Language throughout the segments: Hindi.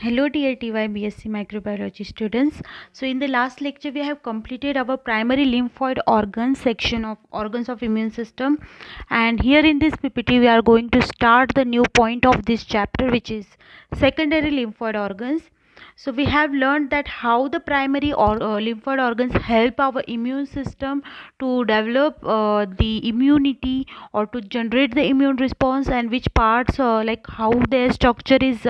Hello dear TY BSc Microbiology students. So in the last lecture we have completed our primary lymphoid organs section of organs of immune system, and here in this PPT we are going to start the new point of this chapter, which is secondary lymphoid organs. So we have learned that how the primary lymphoid organs help our immune system to develop the immunity or to generate the immune response, and which parts like how their structure is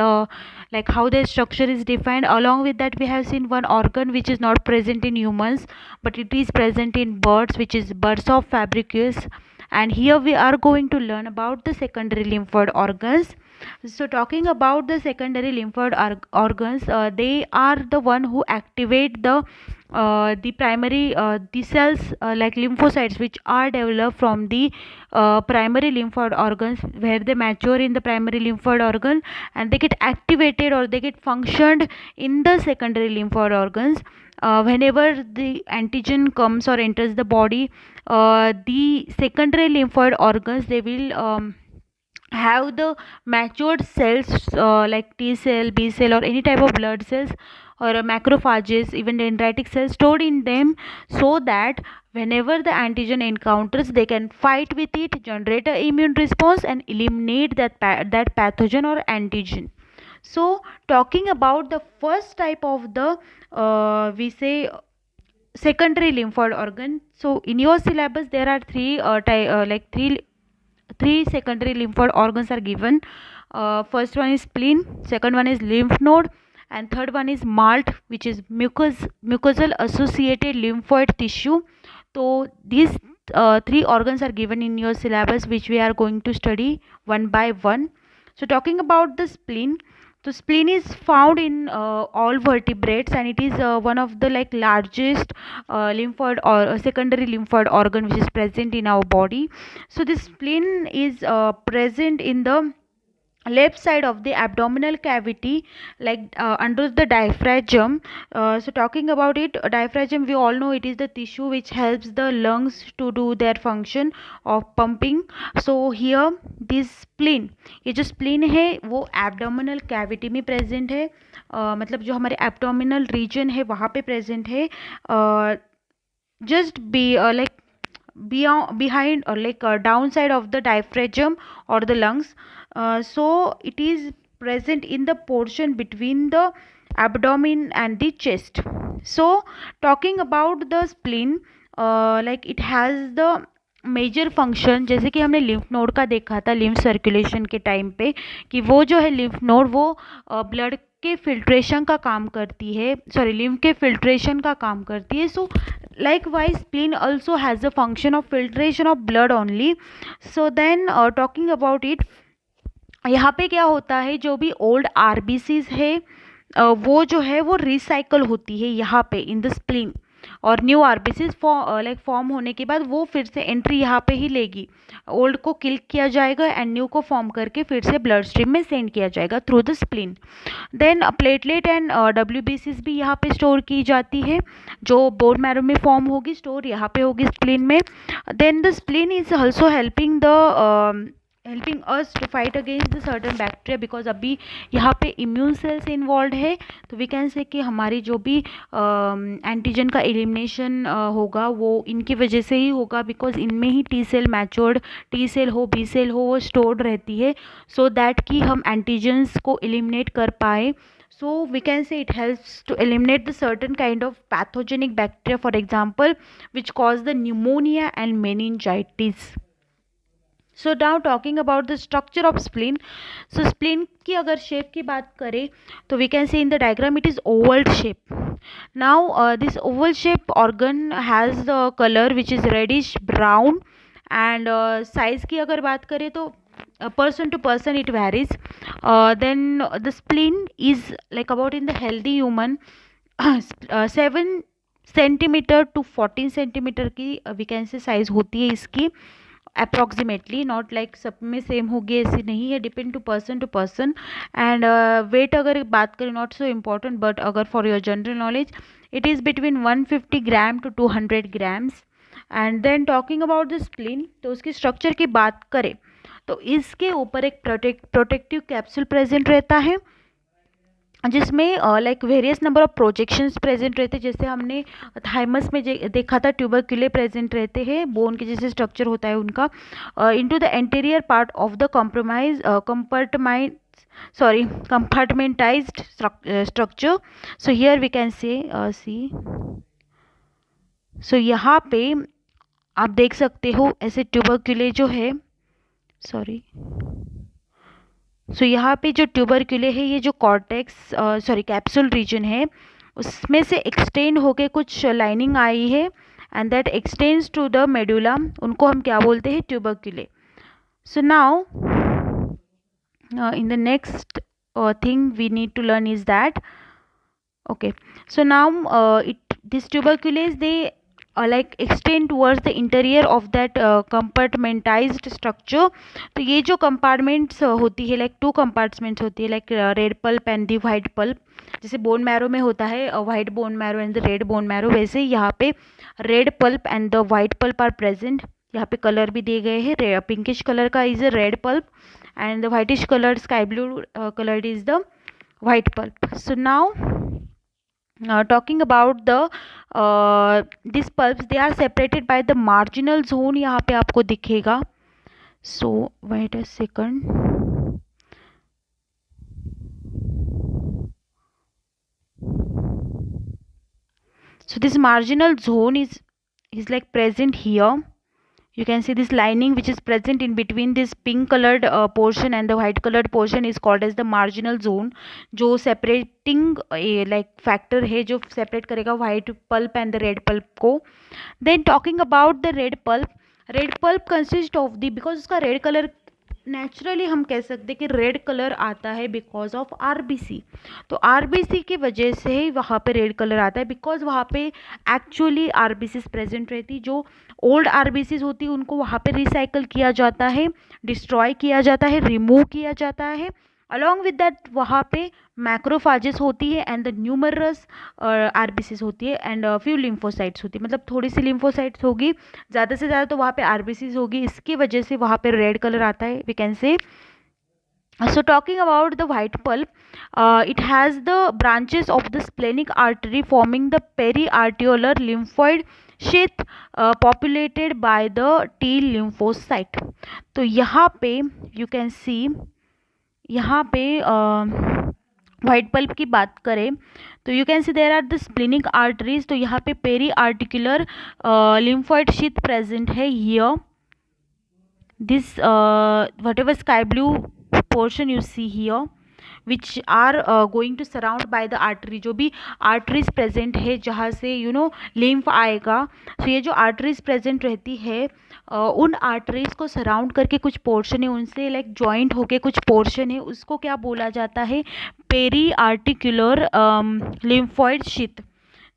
defined. Along with that, we have seen one organ which is not present in humans, but it is present in birds, which is birds of Fabricius. And here we are going to learn about the secondary lymphoid organs. So talking about the secondary lymphoid organs, they are the one who activate the primary the cells like lymphocytes, which are developed from the primary lymphoid organs, where they mature in the primary lymphoid organ and they get activated or they get functioned in the secondary lymphoid organs. Whenever the antigen comes or enters the body, the secondary lymphoid organs, they will have the matured cells like T cell, B cell, or any type of blood cells, or macrophages, even dendritic cells stored in them, so that whenever the antigen encounters, they can fight with it, generate an immune response, and eliminate that pathogen or antigen. So talking about the first type of the we say secondary lymphoid organ. So in your syllabus there are three secondary lymphoid organs are given. First one is spleen, second one is lymph node, and third one is MALT, which is mucosal associated lymphoid tissue. So these three organs are given in your syllabus, which we are going to study one by one. So talking about the spleen, so spleen is found in all vertebrates, and it is one of the like largest lymphoid or secondary lymphoid organ which is present in our body. So this spleen is present in the left side of the abdominal cavity, like under the diaphragm. So talking about it, diaphragm, we all know it is the tissue which helps the lungs to do their function of pumping. So here this spleen, ये जो spleen है वो abdominal cavity में present है, मतलब जो हमारे abdominal region है वहाँ पे present है, just be like beyond behind or like downside of the diaphragm or the lungs. So it is present in the portion between the abdomen and the chest. So talking about the spleen, like it has the major function, जैसे कि हमने लिम्फ नोड का देखा था लिम्फ सर्कुलेशन के टाइम पे, कि वो जो है लिम्फ नोड वो ब्लड के फिल्ट्रेशन का काम करती है, सॉरी लिम्फ के फिल्ट्रेशन का काम करती है. सो likewise spleen also has the function of filtration of blood only. So then talking about it, यहाँ पे क्या होता है, जो भी ओल्ड आरबीसीज है वो जो है वो रिसाइकल होती है यहाँ पे इन द स्प्लीन, और न्यू आरबीसीज फॉर्म होने के बाद वो फिर से एंट्री यहाँ पे ही लेगी. ओल्ड को किल किया जाएगा एंड न्यू को फॉर्म करके फिर से ब्लड स्ट्रीम में सेंड किया जाएगा through the spleen. Then platelet and डब्ल्यूबीसीज भी यहाँ पे स्टोर की जाती है, जो बोन मैरो में फॉर्म होगी, स्टोर यहाँ पे होगी स्प्लीन में. Then the spleen is also helping us to fight against the certain bacteria, because अभी यहाँ पे इम्यून सेल्स इन्वॉल्व है. तो वी कैन से कि हमारी जो भी एंटीजन का एलिमिनेशन होगा वो इनकी वजह से ही होगा, बिकॉज इनमें ही T cell matured T cell हो, बी सेल हो, वो स्टोर्ड रहती है, सो दैट कि हम एंटीजन्स को एलिमिनेट कर पाए. So we can say it helps to eliminate the certain kind of pathogenic bacteria, for example, which cause the pneumonia and meningitis. So now talking about the structure of spleen. So spleen की अगर शेप की बात करें तो we can see in the diagram it is oval shape. Now this oval shape organ has the colour which is reddish brown, and size की अगर बात करें तो person to person it varies. Then the spleen is like about in the healthy human 7 centimetre to 14 centimetre की वी कैन से साइज़ होती है इसकी अप्रॉक्सीमेटली. नॉट लाइक सब में सेम होगी ऐसी नहीं है, depend to person. And weight अगर बात करें नॉट सो इम्पॉर्टेंट, बट अगर for your general knowledge it is between 150 gram to 200 grams. And then talking about the spleen, तो उसकी स्ट्रक्चर की बात करें तो इसके ऊपर एक प्रोटेक्टिव कैप्सूल प्रेजेंट रहता है, जिसमें like various number of projections present रहते हैं। जैसे हमने थाइमस में देखा था ट्यूबरक्यूले प्रेजेंट रहते हैं, बोन के जैसे स्ट्रक्चर होता है उनका, into the anterior part of the compartmentized structure. So here we can say see, so यहाँ पे आप देख सकते हो ऐसे ट्यूबरक्यूले जो है, सॉरी, सो यहाँ पे जो ट्यूबरक्यूले है, ये जो कॉर्टेक्स कैप्सूल रीजन है, उसमें से एक्सटेंड होके कुछ लाइनिंग आई है and that extends to the medulla, उनको हम क्या बोलते हैं, tubercle. So now in the next thing we need to learn is that, okay, so now these tubercules, they like extend towards the interior of that compartmentized structure. तो ये जो compartments होती है, like two compartments होती है, like red pulp and the white pulp. जैसे बोन मैरो में होता है white bone marrow and the red bone marrow, वैसे यहाँ पे red pulp and the white pulp are present. यहाँ पे कलर भी दिए गए हैं, पिंकिश कलर का is red pulp and the whitish colored sky blue colored is the white pulp. So now talking about the these pulps, they are separated by the marginal zone. यहाँ पे आपको दिखेगा. So wait a second. So this marginal zone is like present here. You can see this lining which is present in between this pink colored portion and the white colored portion is called as the marginal zone, जो separating like factor है जो separate करेगा white pulp and the red pulp को. Then talking about the red pulp consists of the, because उसका red color नेचुरली हम कह सकते हैं कि रेड कलर आता है बिकॉज ऑफ आरबीसी. तो आरबीसी की वजह से ही वहाँ पे रेड कलर आता है, बिकॉज वहाँ पे एक्चुअली आरबीसी प्रेजेंट रहती, जो ओल्ड आरबीसी होती है उनको वहाँ पे रिसाइकल किया जाता है, डिस्ट्रॉय किया जाता है, रिमूव किया जाता है. अलॉन्ग विद दैट वहाँ पे मैक्रोफाजेस होती है एंड द न्यूमरस आरबीसीज होती है एंड फ्यू लिम्फोसाइट्स होती है. मतलब थोड़ी सी लिम्फोसाइट्स होगी, ज़्यादा से ज़्यादा तो वहाँ पे आरबीसीज होगी, इसकी वजह से वहाँ पे रेड कलर आता है, we can say. So talking about the white pulp, it has the branches of the splenic artery forming the periarteriolar lymphoid sheath populated by the T lymphocyte. तो यहाँ पे you can see, यहाँ पे वाइट पल्प की बात करें तो you can see there are the splenic arteries. तो यहाँ पे periarticular lymphoid sheath present है here. This whatever sky blue portion you see here which are going to surround by the artery, जो भी आर्टरीज प्रेजेंट है जहाँ से लिम्फ आएगा. तो ये जो आर्टरीज प्रेजेंट रहती है उन आर्टरीज को सराउंड करके कुछ पोर्शन है, उनसे लाइक जॉइंट होके कुछ पोर्शन है, उसको क्या बोला जाता है, पेरी आर्टिकुलर लिम्फॉइड शीथ.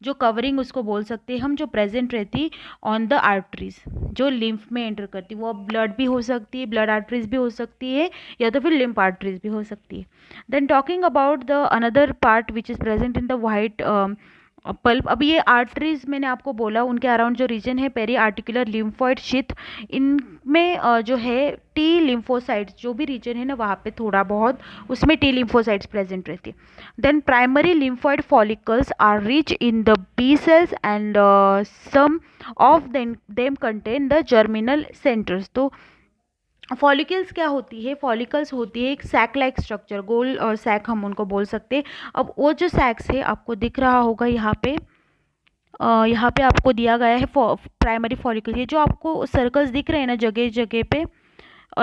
जो कवरिंग उसको बोल सकते हैं हम, जो प्रेजेंट रहती ऑन द आर्टरीज, जो लिम्फ में एंटर करती, वो ब्लड भी हो सकती है, ब्लड आर्टरीज भी हो सकती है, या तो फिर लिम्फ आर्टरीज भी हो सकती है. Then talking about the another part which is present in the white pulp. अब ये आर्टरीज मैंने आपको बोला, उनके अराउंड जो रीजन है पेरी आर्टिकुलर लिम्फॉइड शीथ, इनमें जो है टी लिम्फोसाइट्स, जो भी रीजन है ना वहाँ पे थोड़ा बहुत उसमें टी लिम्फोसाइट्स प्रेजेंट रहती है. Then primary lymphoid follicles are rich in the B cells and some of them contain the germinal centres. तो फॉलिकल्स क्या होती है, फॉलिकल्स होती है एक सैक लाइक स्ट्रक्चर, गोल और सैक हम उनको बोल सकते हैं. अब वो जो सैक्स है आपको दिख रहा होगा यहाँ पे, यहाँ पे आपको दिया गया है प्राइमरी फॉलिकल. ये जो आपको सर्कल्स दिख रहे हैं ना जगह जगह पे,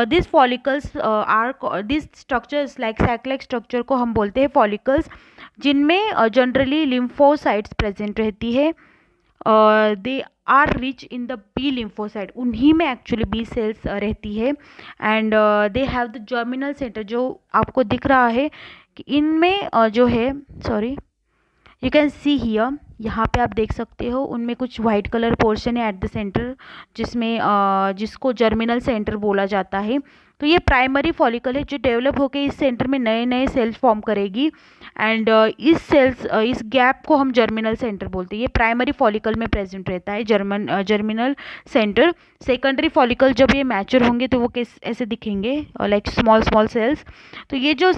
this follicles are this structures like sac like structure को हम बोलते हैं फॉलिकल्स, जिनमें जनरली लिम्फोसाइट्स प्रेजेंट रहती है. They are rich in the B lymphocyte, उन्हीं में एक्चुअली बी सेल्स रहती है. And they have the germinal centre, जो आपको दिख रहा है कि इनमें जो है, sorry, you can see here, यहाँ पे आप देख सकते हो उनमें कुछ वाइट कलर पोर्शन है एट द सेंटर, जिसमें जिसको जर्मिनल सेंटर बोला जाता है. तो ये प्राइमरी फॉलिकल है जो डेवलप होकर इस सेंटर में नए नए सेल्स फॉर्म करेगी एंड इस गैप को हम जर्मिनल सेंटर बोलते हैं। ये प्राइमरी फॉलिकल में प्रेजेंट रहता है जर्मिनल सेंटर। सेकेंडरी फॉलिकल जब ये मैच्योर होंगे तो वो ऐसे दिखेंगे लाइक स्मॉल स्मॉल सेल्स। तो ये जो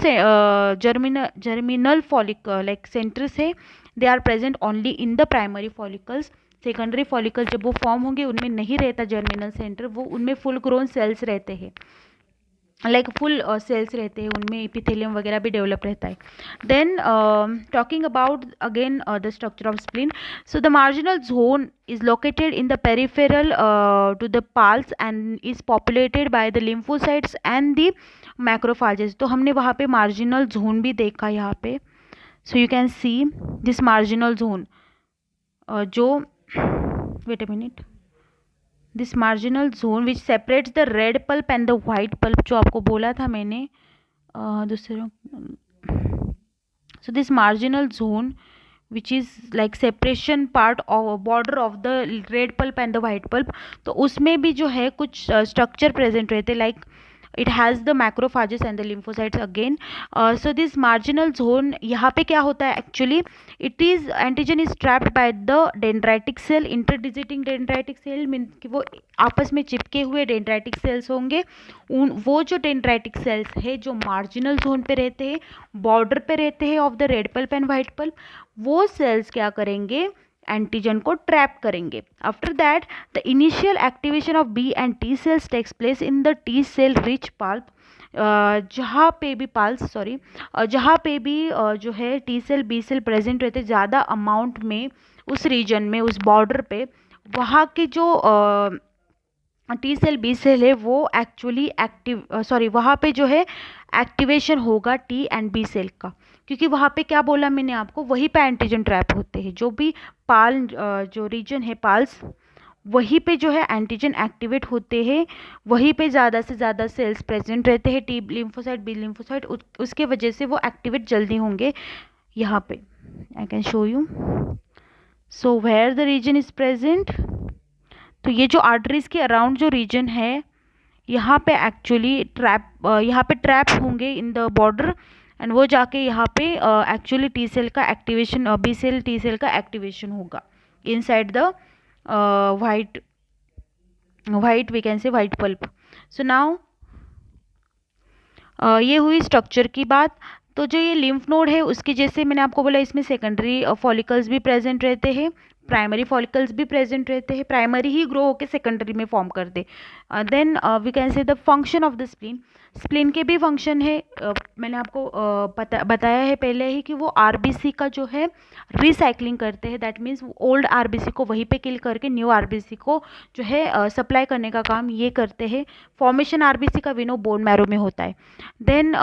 जर्मिनल फॉलिकल लाइक सेंटर्स है they are present only in the primary follicles. Secondary follicle जब वो फॉर्म होंगे उनमें नहीं रहता जर्मिनल सेंटर, वो उनमें फुल ग्रोन सेल्स रहते हैं, लाइक फुल सेल्स रहते हैं, उनमें एपिथेलियम वगैरह भी डेवलप रहता है। Then talking about again the structure of spleen, so the marginal zone is located in the peripheral to the pulse and is populated by the lymphocytes and the macrophages। तो हमने वहाँ पे मार्जिनल जोन भी देखा यहाँ पे। So you can see this marginal zone जो wait a minute, this marginal zone which separates the red pulp and the white pulp, जो आपको बोला था मैंने दूसरे। So this marginal zone which is like separation part of border of the red pulp and the white pulp, तो उसमें भी जो है कुछ स्ट्रक्चर प्रेजेंट रहते, like it has the macrophages and the lymphocytes again। So this marginal zone यहाँ पे क्या होता है actually, it is antigen is trapped by the dendritic cell, interdigiting dendritic cell mean कि वो आपस में चिपके हुए डेंड्राइटिक सेल्स होंगे। वो जो डेंड्राइटिक सेल्स है जो मार्जिनल जोन पे रहते हैं, बॉर्डर पे रहते हैं of the red pulp and white pulp, वो सेल्स क्या करेंगे, एंटीजन को ट्रैप करेंगे। After that the initial activation of B and T cells takes place in the T cell rich pulp. जहाँ पे भी जहाँ पे भी जो है T cell B cell present रहते ज़्यादा अमाउंट में उस रीजन में, उस बॉर्डर पे, वहाँ के जो टी सेल बी सेल है वो एक्चुअली वहाँ पे जो है एक्टिवेशन होगा टी एंड बी सेल का, क्योंकि वहाँ पे क्या बोला मैंने आपको, वहीं पे एंटीजन ट्रैप होते हैं। जो भी पाल जो रीजन है पाल्स, वहीं पे जो है एंटीजन एक्टिवेट होते हैं, वहीं पे ज़्यादा से ज़्यादा सेल्स प्रेजेंट रहते हैं, टी लिम्फोसाइट बी लिम्फोसाइट, उसके वजह से वो एक्टिवेट जल्दी होंगे। यहाँ पे I can show you. So where the region is present, तो ये जो आर्टरीज के अराउंड जो रीजन है यहाँ पे एक्चुअली यहाँ पे ट्रैप होंगे इन द बॉर्डर एंड वो जाके यहाँ पे एक्चुअली टी सेल का activation, B cell T cell का एक्टिवेशन होगा inside the white we can say white pulp. So now ये हुई स्ट्रक्चर की बात। तो जो ये लिम्फ नोड है उसके जैसे मैंने आपको बोला इसमें सेकेंडरी फॉलिकल्स भी प्रेजेंट रहते हैं, प्राइमरी फॉलिकल्स भी प्रेजेंट रहते हैं, प्राइमरी ही ग्रो होकर सेकेंडरी में फॉर्म कर दे। Then we can say the function of the spleen, spleen के भी फंक्शन है। मैंने आपको बताया है पहले ही कि वो आरबीसी का जो है रिसाइकलिंग करते हैं, दैट मीन्स ओल्ड आरबीसी को वहीं पे किल करके न्यू आरबीसी को जो है सप्लाई करने का काम ये करते हैं। फॉर्मेशन आरबीसी का वी नो बोन मैरो में होता है। Then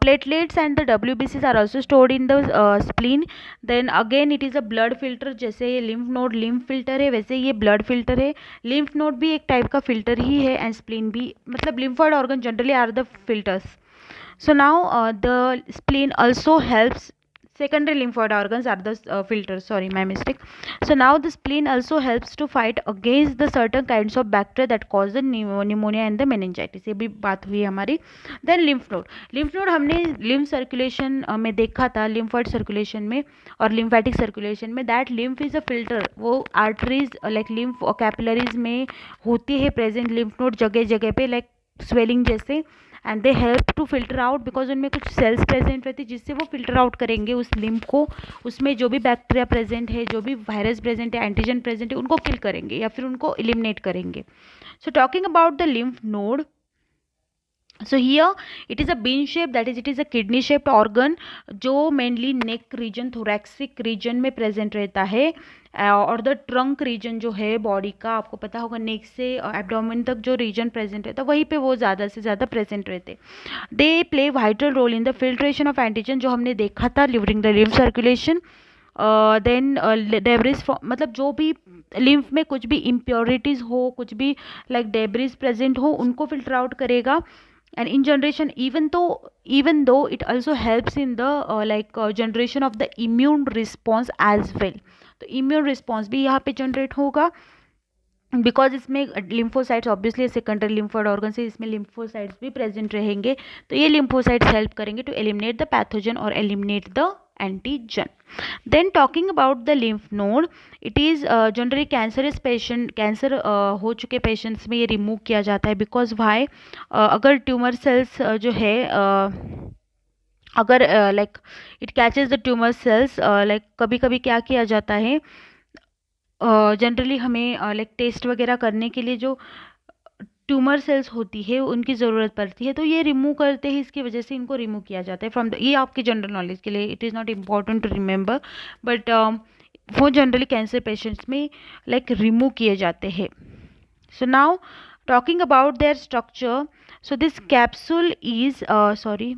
platelets and the WBCs are also stored in the spleen। then again it is a blood filter, जैसे ये lymph node lymph filter है वैसे ये blood filter है। lymph node भी एक टाइप का filter ही है and spleen भी, मतलब lymphoid organ generally are the filters। so now the spleen also helps, secondary lymphoid organs are the filters, sorry my mistake। so now the spleen also helps to fight against the certain kinds of bacteria that cause the pneumonia and the meningitis, ये भी बात हुई हमारी। then lymph node हमने lymph circulation में देखा था, lymphoid circulation में और lymphatic circulation में, that lymph is a filter, वो arteries like lymph capillaries में होती है present lymph node जगह जगह पे like swelling जैसे, and they help to filter out because उनमें कुछ सेल्स प्रेजेंट रहती है जिससे वो फिल्टर आउट करेंगे उस लिम्फ को, उसमें जो भी बैक्टीरिया प्रेजेंट है, जो भी वायरस प्रेजेंट है, एंटीजन प्रेजेंट है, उनको किल करेंगे या फिर उनको एलिमिनेट करेंगे। So talking about the lymph node, so here it is a bean shape, that is it is a kidney shaped organ जो mainly neck region thoracic region में present रहता है, और द ट्रंक रीजन जो है बॉडी का, आपको पता होगा नेक से एब्डोमेन तक जो रीजन प्रेजेंट रहता है वहीं पे वो ज़्यादा से ज़्यादा प्रेजेंट रहते। They play vital role in the filtration of antigen, जो हमने देखा था during the lymph circulation. Then debris, मतलब जो भी लिम्फ में कुछ भी इम्प्योरिटीज़ हो, कुछ भी लाइक डेब्रिज प्रेजेंट हो, उनको फिल्टर आउट करेगा। and in generation even though it also helps in the generation of the immune response as well, तो immune response भी यहाँ पे generate होगा। बिकॉज इसमें lymphocytes obviously secondary lymphoid organ से इसमें लिम्फोसाइट्स भी प्रेजेंट रहेंगे, तो ये लिम्फोसाइट्स हेल्प करेंगे टू एलिमिनेट द पैथोजन और eliminate the antigen. Then talking about the lymph node, it is generally cancerous patient, cancer हो चुके पेशेंट्स में ये रिमूव किया जाता है. बिकॉज वाई, अगर ट्यूमर सेल्स जो है अगर like it catches the tumour cells, like कभी कभी क्या किया जाता है, जनरली हमें लाइक टेस्ट वगैरह करने के लिए जो ट्यूमर सेल्स होती है उनकी ज़रूरत पड़ती है, तो ये रिमूव करते हैं, इसकी वजह से इनको रिमूव किया जाता है फ्रॉम द, ये आपके जनरल नॉलेज के लिए, it is not important to remember, but वो जनरली कैंसर पेशेंट्स में लाइक रिमूव किए जाते हैं. So now talking about their structure, so this capsule is sorry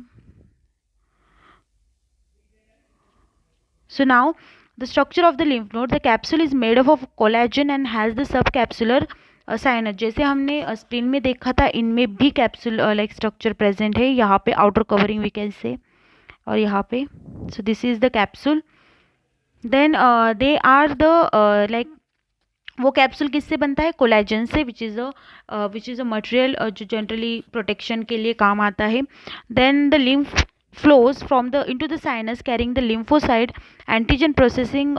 so now the structure of the lymph node, the capsule is made up of collagen and has the subcapsular sinus. जैसे हमने स्प्लीन में देखा था, इनमें भी कैप्सूल लाइक स्ट्रक्चर प्रेजेंट है. यहाँ पे आउटर कवरिंग वी कैन से, और यहाँ पे, so this is the capsule. Then they are the like, वो कैप्सूल किससे बनता है? कोलेजन से, विच इज़ अ मटेरियल जो जनरली प्रोटेक्शन के लिए काम आता है. Then the lymph flows from the into the sinus carrying the lymphocyte, antigen processing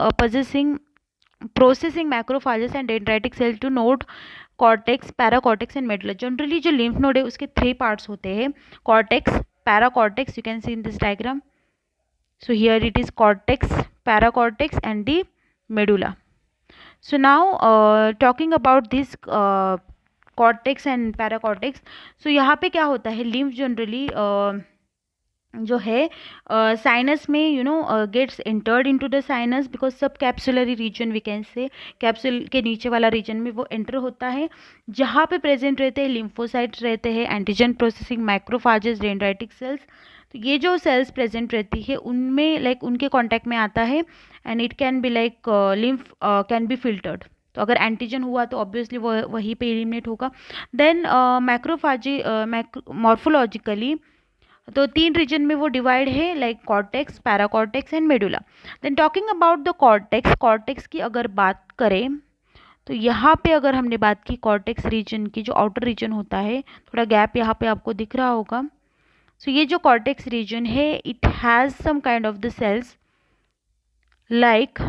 macrophages and dendritic cell to node, cortex, paracortex and medulla. Generally जो lymph node है उसके 3 पार्ट्स होते हैं, cortex, paracortex, you can see in this diagram. So here it is cortex, paracortex and the medulla. So now talking about this cortex and paracortex, so यहाँ पे क्या होता है, lymph जनरली जो है साइनस में gets entered into the sinus because subcapsulary region we can say, capsule के नीचे वाला रीजन में वो एंटर होता है, जहाँ पे प्रेजेंट रहते हैं लिम्फोसाइट्स, रहते हैं एंटीजन प्रोसेसिंग माइक्रोफाजेस, डेंड्राइटिक सेल्स. तो ये जो सेल्स प्रेजेंट रहती है उनमें लाइक उनके कॉन्टैक्ट में आता है and it can be like lymph can be filtered. तो अगर एंटीजन हुआ तो ऑब्वियसली वो वहीं पे एलिमिनेट होगा. देन मैक्रोफाजी मॉर्फोलॉजिकली तो 3 रीजन में वो डिवाइड है, like cortex, paracortex and medulla. Then talking about the cortex, cortex की अगर बात करें तो यहाँ पे अगर हमने बात की कॉर्टेक्स रीजन की, जो आउटर रीजन होता है, थोड़ा गैप यहाँ पे आपको दिख रहा होगा. सो ये जो कॉर्टेक्स रीजन है, it has some kind of the cells like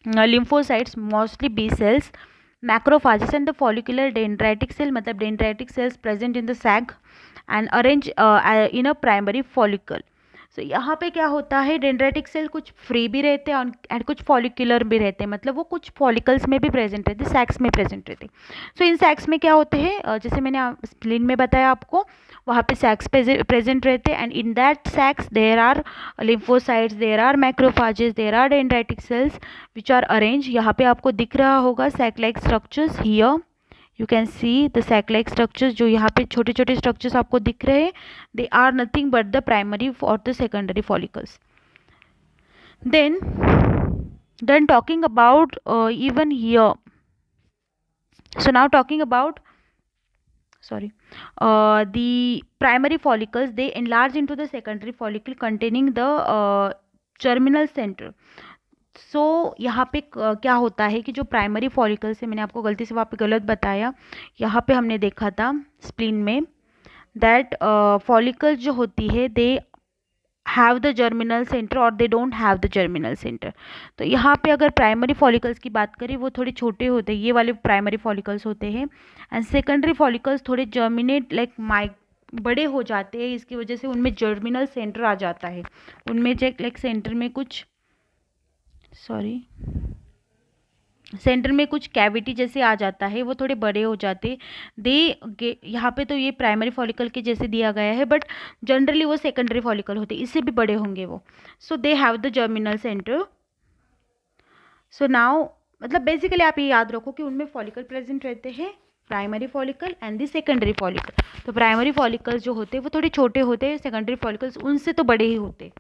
lymphocytes, mostly B cells, macrophages and the follicular dendritic cell, मतलब dendritic cells present in the sac and arrange in a primary follicle. सो यहाँ पे क्या होता है, डेंड्राइटिक सेल कुछ फ्री भी रहते हैं एंड कुछ फॉलिकुलर भी रहते हैं, मतलब वो कुछ फॉलिकल्स में भी प्रेजेंट रहते हैं, सैक्स में प्रेजेंट रहते हैं. सो इन सैक्स में क्या होते हैं, जैसे मैंने स्प्लीन में बताया आपको, वहाँ पे सैक्स प्रेजेंट रहते हैं and in that sacs there are lymphocytes, there are macrophages, there are dendritic cells which are arrange. यहाँ पे आपको दिख रहा होगा sac like structures. Here you can see the sac like structures, जो यहाँ पे छोटे छोटे structures आपको दिख रहे हैं, they are nothing but the primary or the secondary follicles. Then talking about even here, so now talking about the primary follicles, they enlarge into the secondary follicle containing the germinal center. सो यहाँ पे क्या होता है कि जो प्राइमरी फॉलिकल्स है, मैंने आपको गलती से वहाँ पे गलत बताया, यहाँ पे हमने देखा था स्प्लीन में दैट फॉलिकल्स जो होती है they have the germinal centre और they don't have the germinal centre. तो यहाँ पे अगर प्राइमरी फॉलिकल्स की बात करें वो थोड़े छोटे होते हैं, ये वाले प्राइमरी फॉलिकल्स होते हैं, एंड सेकेंडरी फॉलिकल्स थोड़े जर्मिनेट लाइक बड़े हो जाते हैं, इसकी वजह से उनमें जर्मिनल सेंटर आ जाता है, उनमें जो लाइक सेंटर में कुछ कैविटी जैसे आ जाता है, वो थोड़े बड़े हो जाते दे. यहाँ पे तो ये प्राइमरी फॉलिकल के जैसे दिया गया है, बट जनरली वो सेकेंडरी फॉलिकल होते, इससे भी बड़े होंगे वो. So they have the germinal centre. So now मतलब बेसिकली आप ये याद रखो कि उनमें फॉलिकल प्रेजेंट रहते हैं, primary follicle and the secondary follicle. तो प्राइमरी फॉलिकल्स जो होते हैं वो थोड़े छोटे होते हैं, सेकेंडरी फॉलिकल्स उनसे तो बड़े ही होते हैं,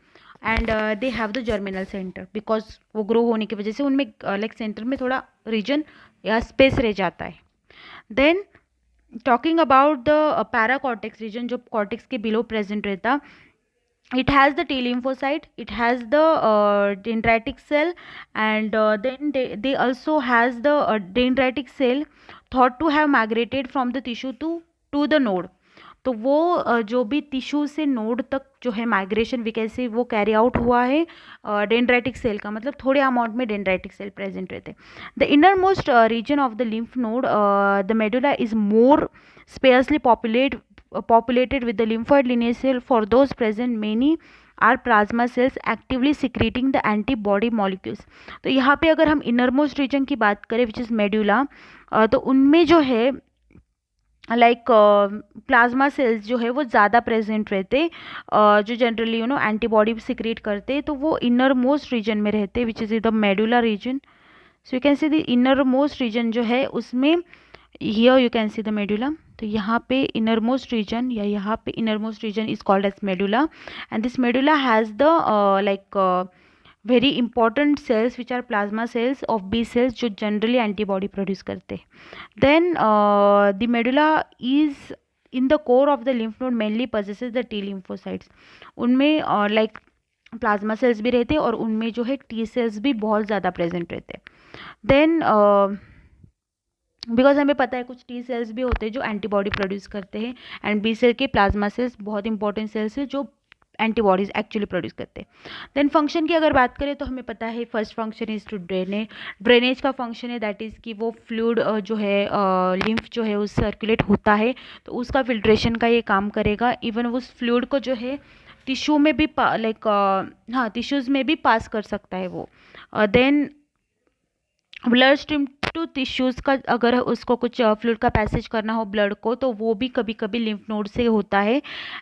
and they have the germinal centre because वो ग्रो होने की वजह से उनमें लाइक सेंटर में थोड़ा रीजन या स्पेस रह जाता है. Then talking about the paracortex region, जो कॉर्टेक्स के बिलो प्रेजेंट रहता, it has the T lymphocyte, it has the dendritic cell, and then they also has the dendritic cell thought to have migrated from the tissue to the node. तो वो जो भी टिश्यू से नोड तक जो है माइग्रेशन भी कैसे वो कैरी आउट हुआ है डेंड्राइटिक सेल का, मतलब थोड़े अमाउंट में डेंड्राइटिक सेल प्रेजेंट रहते. The inner most region of the lymph node, the medulla is more sparsely populated with the lymphoid lineage cell. For those present, many are plasma cells actively secreting the antibody molecules. तो यहाँ पे अगर हम इनर मोस्ट रीजन की बात करें विच इज़ मेडुला, तो उनमें जो है लाइक प्लाज्मा सेल्स जो है वो ज़्यादा प्रेजेंट रहते, जो जनरली एंटीबॉडी सिक्रेट करते, तो वो इनर मोस्ट रीजन में रहते which is the medulla region. So you can see the inner most region जो है उसमें, here you can see the medulla. तो यहाँ पे इनर मोस्ट रीजन या यहाँ पे inner most region is called as medulla, and this medulla has the like very important cells which are plasma cells of B cells जो जनरली एंटीबॉडी प्रोड्यूस करते. Then the medulla is in the core of the lymph node mainly possesses the T lymphocytes. उनमें लाइक प्लाज्मा सेल्स भी रहते हैं और उनमें जो है टी सेल्स भी बहुत ज़्यादा प्रेजेंट रहते हैं. देन बिकॉज हमें पता है कुछ टी सेल्स भी होते हैं जो एंटीबॉडी प्रोड्यूस करते हैं, एंड बी सेल के प्लाज्मा सेल्स बहुत इंपॉर्टेंट सेल्स है जो एंटीबॉडीज एक्चुअली प्रोड्यूस करते हैं. देन फंक्शन की अगर बात करें तो हमें पता है first function is to drainage का फंक्शन है, दैट इज़ कि वो फ्लूइड जो है लिम्फ जो है उस सर्कुलेट होता है तो उसका फिल्ट्रेशन का ये काम करेगा. इवन उस फ्लूइड को जो है टिश्यू में भी लाइक हाँ टिश्यूज़ में भी पास कर सकता है वो. देन ब्लड स्ट्रीम टू टिश्यूज़ का अगर उसको कुछ फ्लूइड का पैसेज करना हो ब्लड को तो वो भी कभी कभी लिम्फ नोड से होता है.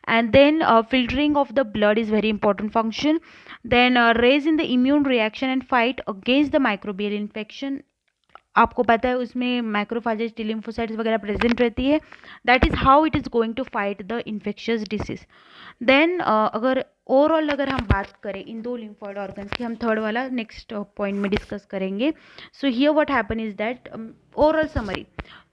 And then filtering of the blood is very important function. Then raise in the immune reaction and fight against the microbial infection. आपको पता है उसमें माइक्रोफाजेज टी लिम्फोसाइट्स वगैरह प्रेजेंट रहती है, that is how it is going to fight the infectious disease. Then अगर ओवरऑल अगर हम बात करें इन दो लिम्फॉइड ऑर्गन्स की, हम थर्ड वाला नेक्स्ट पॉइंट में डिस्कस करेंगे. So here what happen is that overall summary.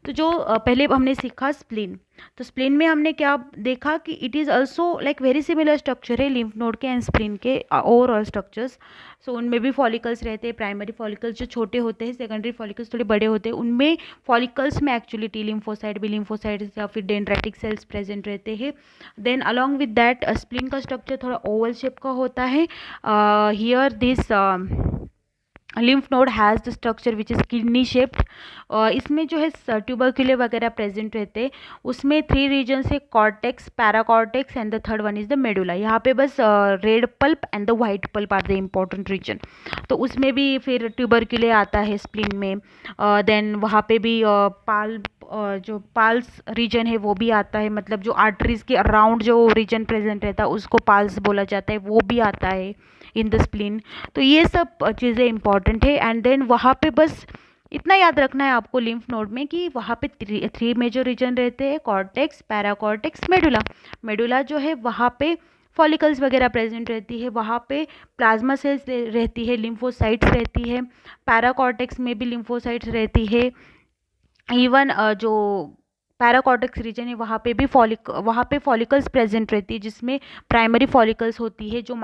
तो जो पहले हमने सीखा स्प्लीन, तो स्प्लीन में हमने क्या देखा कि it is also like very similar structure है लिम्फ नोड के एंड स्प्लीन के ओवरऑल स्ट्रक्चर्स. सो उनमें भी फॉलिकल्स रहते हैं, प्राइमरी फॉलिकल्स जो छोटे होते हैं, सेकेंडरी फॉलिकल्स थोड़े बड़े होते हैं. उनमें फॉलिकल्स में actually T lymphocyte B lymphocyte या फिर डेंड्राइटिक सेल्स प्रेजेंट रहते हैं. Then along with that spleen का स्ट्रक्चर थोड़ा ओवल शेप का होता है. Here this lymph node has the structure which is kidney shaped. इसमें जो है ट्यूबरक्यूले वगैरह प्रेजेंट रहते हैं. उसमें 3 रीजन है, cortex, paracortex and the third one is the medulla. यहाँ पे बस red pulp and the white pulp are the important region. तो उसमें भी फिर ट्यूबरक्यूले आता है स्प्लीन में. देन वहाँ पे भी जो पाल्स रीजन है वो भी आता है, मतलब जो आर्टरीज के अराउंड जो रीजन प्रेजेंट रहता है उसको पाल्स बोला जाता है, वो भी आता है इन द स्प्लीन. तो ये सब चीज़ें इंपॉर्टेंट है. एंड देन वहाँ पे बस इतना याद रखना है आपको लिम्फ नोड में कि वहाँ पे 3 मेजर रीजन रहते हैं, कॉर्टेक्स, पैराकॉर्टेक्स, मेडुला. मेडुला जो है वहाँ पे फॉलिकल्स वगैरह प्रेजेंट रहती है, वहाँ पे प्लाज्मा सेल्स रहती है, लिम्फोसाइट्स रहती है, पैराकॉर्टेक्स में भी लिम्फोसाइट्स रहती है. इवन जो पैराकॉर्टेक्स रीजन है वहाँ पे भी फॉलिकल्स प्रेजेंट रहती है, जिसमें प्राइमरी फॉलिकल्स होती है जो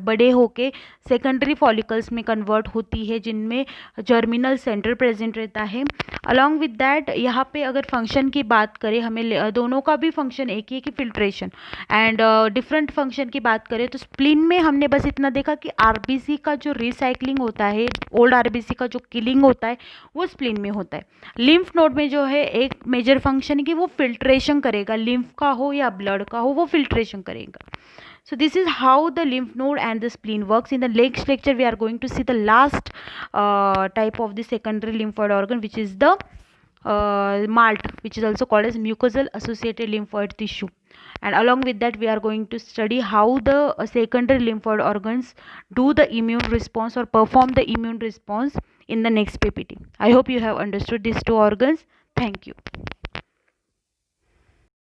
बड़े होके सेकेंडरी फॉलिकल्स में कन्वर्ट होती है, जिनमें जर्मिनल सेंटर प्रेजेंट रहता है. अलॉन्ग विद दैट यहाँ पे अगर फंक्शन की बात करें, हमें दोनों का भी फंक्शन एक ही है कि फिल्ट्रेशन. एंड डिफरेंट फंक्शन की बात करें तो स्प्लीन में हमने बस इतना देखा कि आरबीसी का जो रिसाइकलिंग होता है, ओल्ड आरबीसी का जो किलिंग होता है वो स्प्लीन में होता है. लिम्फ नोड में जो है एक मेजर फंक्शन कि वो फिल्ट्रेशन करेगा, लिम्फ का हो या ब्लड का हो वो फिल्ट्रेशन करेगा. So this is how the lymph node and the spleen works. In the next lecture we are going to see the last type of the secondary lymphoid organ, which is the MALT, which is also called as mucosal associated lymphoid tissue. And along with that we are going to study how the secondary lymphoid organs do the immune response or perform the immune response in the next PPT. I hope you have understood these 2 organs. Thank you.